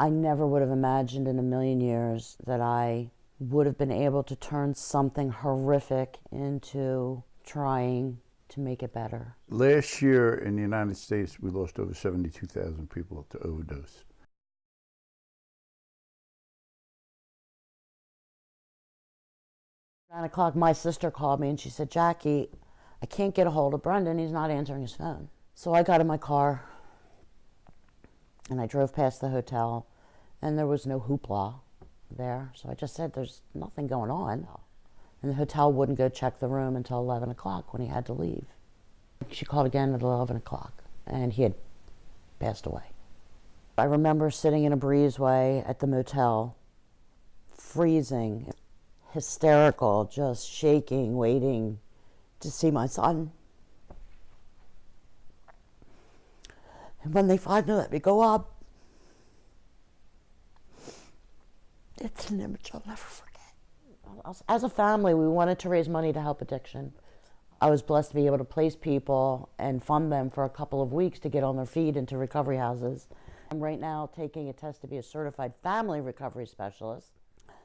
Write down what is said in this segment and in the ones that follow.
I never would have imagined in a million years that I would have been able to turn something horrific into trying to make it better. Last year in the United States, we lost over 72,000 people to overdose. At 9 o'clock, my sister called me and she said, Jackie, I can't get a hold of Brendan. He's not answering his phone. So I got in my car and I drove past the hotel, and there was no hoopla there. So I just said, there's nothing going on. And the hotel wouldn't go check the room until 11 o'clock when he had to leave. She called again at 11 o'clock, and he had passed away. I remember sitting in a breezeway at the motel, freezing, hysterical, just shaking, waiting to see my son. And when they finally let me go up, it's an image I'll never forget. As a family, we wanted to raise money to help addiction. I was blessed to be able to place people and fund them for a couple of weeks to get on their feet into recovery houses. I'm right now taking a test to be a certified family recovery specialist.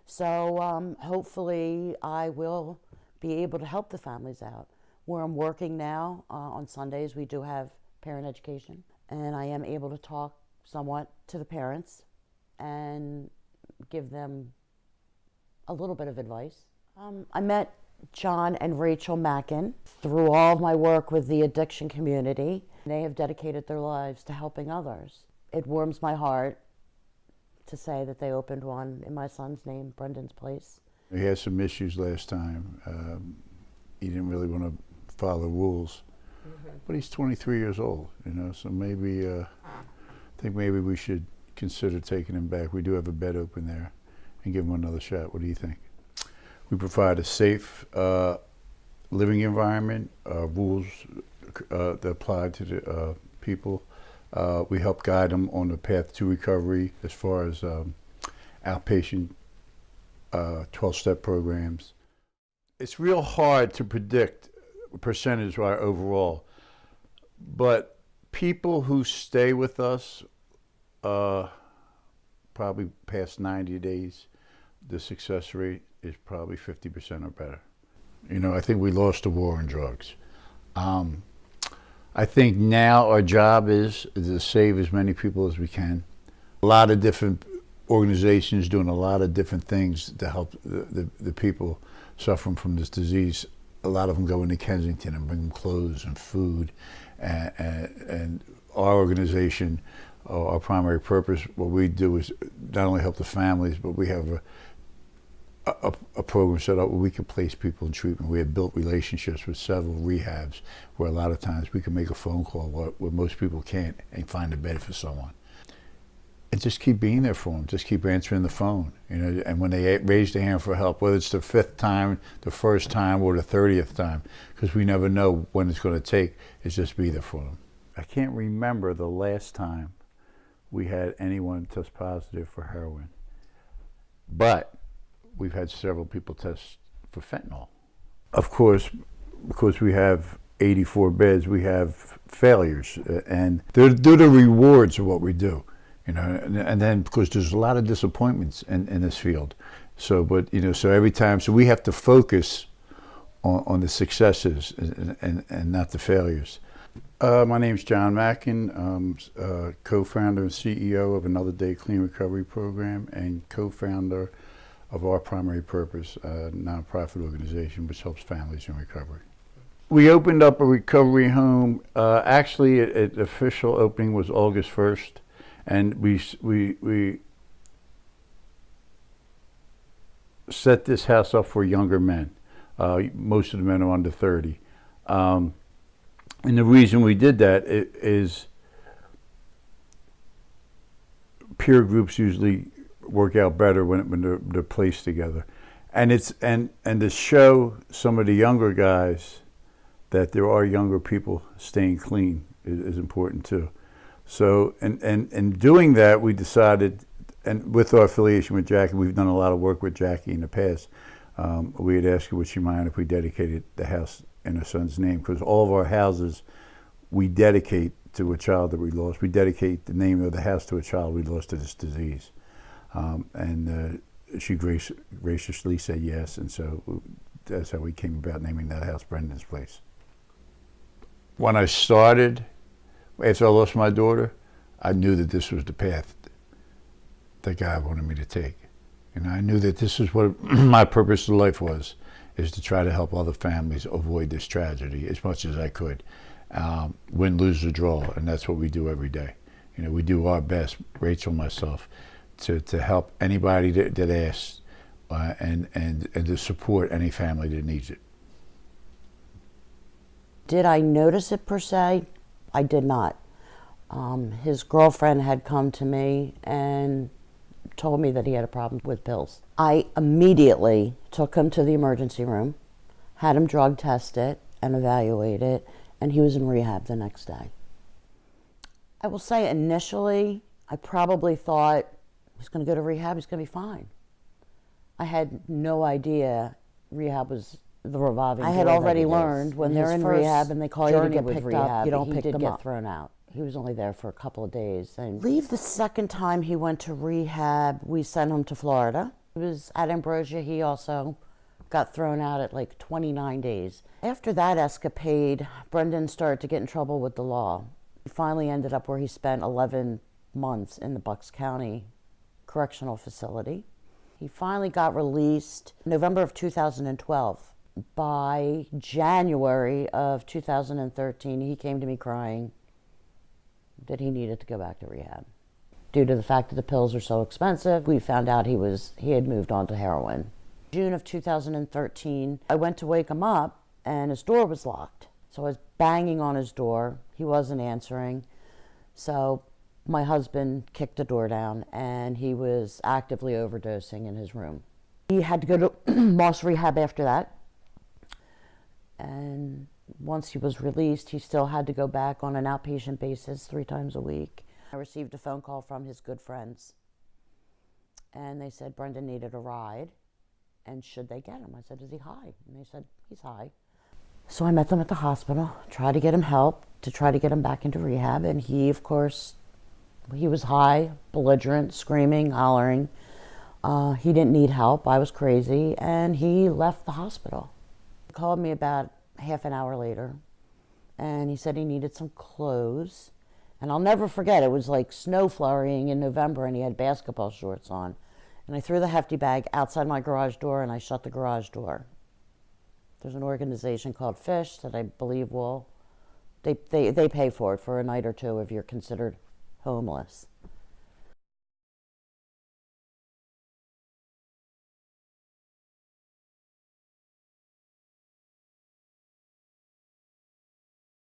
So hopefully I will be able to help the families out. Where I'm working now, on Sundays, we do have parent education, and I am able to talk somewhat to the parents and give them a little bit of advice. I met John and Rachel Mackin through all of my work with the addiction community. They have dedicated their lives to helping others. It warms my heart to say that they opened one in my son's name, Brendan's Place. He had some issues last time. He didn't really want to follow rules, but he's 23 years old, you know, so maybe, I think maybe we should consider taking him back. We do have a bed open there, and give him another shot. What do you think? We provide a safe living environment, rules that apply to the people. We help guide them on the path to recovery as far as outpatient 12-step programs. It's real hard to predict percentage-wise overall, but people who stay with us probably past 90 days, the success rate is probably 50% or better. You know, I think we lost the war on drugs. I think now our job is to save as many people as we can. A lot of different organizations doing a lot of different things to help the people suffering from this disease. A lot of them go into Kensington and bring them clothes and food. And our organization, our primary purpose, what we do is not only help the families, but we have a program set up where we can place people in treatment. We have built relationships with several rehabs where a lot of times we can make a phone call where most people can't and find a bed for someone. And just keep being there for them, just keep answering the phone, you know, and when they raise their hand for help, whether it's the 5th time, the 1st time, or the 30th time, because we never know when it's going to take, is just be there for them. I can't remember the last time we had anyone test positive for heroin, but we've had several people test for fentanyl. Of course, because we have 84 beds, we have failures, and they're the rewards of what we do. You know, and then because there's a lot of disappointments in this field. So, but you know, so every time, so we have to focus on the successes and not the failures. My name's John Mackin. I'm co-founder and CEO of Another Day Clean Recovery Program and co-founder of Our Primary Purpose, a nonprofit organization which helps families in recovery. We opened up a recovery home. Actually, the official opening was August 1st. And we set this house up for younger men. Most of the men are under 30. And the reason we did that is peer groups usually work out better when they're placed together. And it's and to show some of the younger guys that there are younger people staying clean is important too. So, and doing that, we decided, and with our affiliation with Jackie, we've done a lot of work with Jackie in the past. We had asked her, would she mind if we dedicated the house in her son's name? Because all of our houses we dedicate to a child that we lost. We dedicate the name of the house to a child we lost to this disease. She graciously said yes, and so that's how we came about naming that house Brendan's Place. When I started, after I lost my daughter, I knew that this was the path that God wanted me to take. And I knew that this is what my purpose in life was, is to try to help other families avoid this tragedy as much as I could. Win, lose, or draw, and that's what we do every day. You know, we do our best, Rachel and myself, to help anybody that asks and to support any family that needs it. Did I notice it per se? I did not. His girlfriend had come to me and told me that he had a problem with pills. I immediately took him to the emergency room, had him drug tested and evaluated, and he was in rehab the next day. I will say initially, I probably thought he's going to go to rehab, he's going to be fine. I had no idea rehab was the revolving door. I had already learned when they're in rehab and they call you to get picked up, you don't pick them up. He did get thrown out. He was only there for a couple of days. And leave the second time he went to rehab, we sent him to Florida. He was at Ambrosia. He also got thrown out at like 29 days. After that escapade, Brendan started to get in trouble with the law. He finally ended up where he spent 11 months in the Bucks County Correctional Facility. He finally got released in November of 2012. By January of 2013, he came to me crying that he needed to go back to rehab. Due to the fact that the pills are so expensive, we found out he had moved on to heroin. June of 2013, I went to wake him up and his door was locked. So I was banging on his door. He wasn't answering. So my husband kicked the door down and he was actively overdosing in his room. He had to go to Moss Rehab after that. And once he was released, he still had to go back on an outpatient basis 3 times a week. I received a phone call from his good friends. And they said Brendan needed a ride. And should they get him? I said, is he high? And they said, he's high. So I met them at the hospital, tried to get him help, to try to get him back into rehab. And he, of course, he was high, belligerent, screaming, hollering. He didn't need help. I was crazy. And he left the hospital. He called me about half an hour later. And he said he needed some clothes. And I'll never forget, it was like snow flurrying in November and he had basketball shorts on. And I threw the hefty bag outside my garage door and I shut the garage door. There's an organization called Fish that I believe they pay for it for a night or two if you're considered homeless.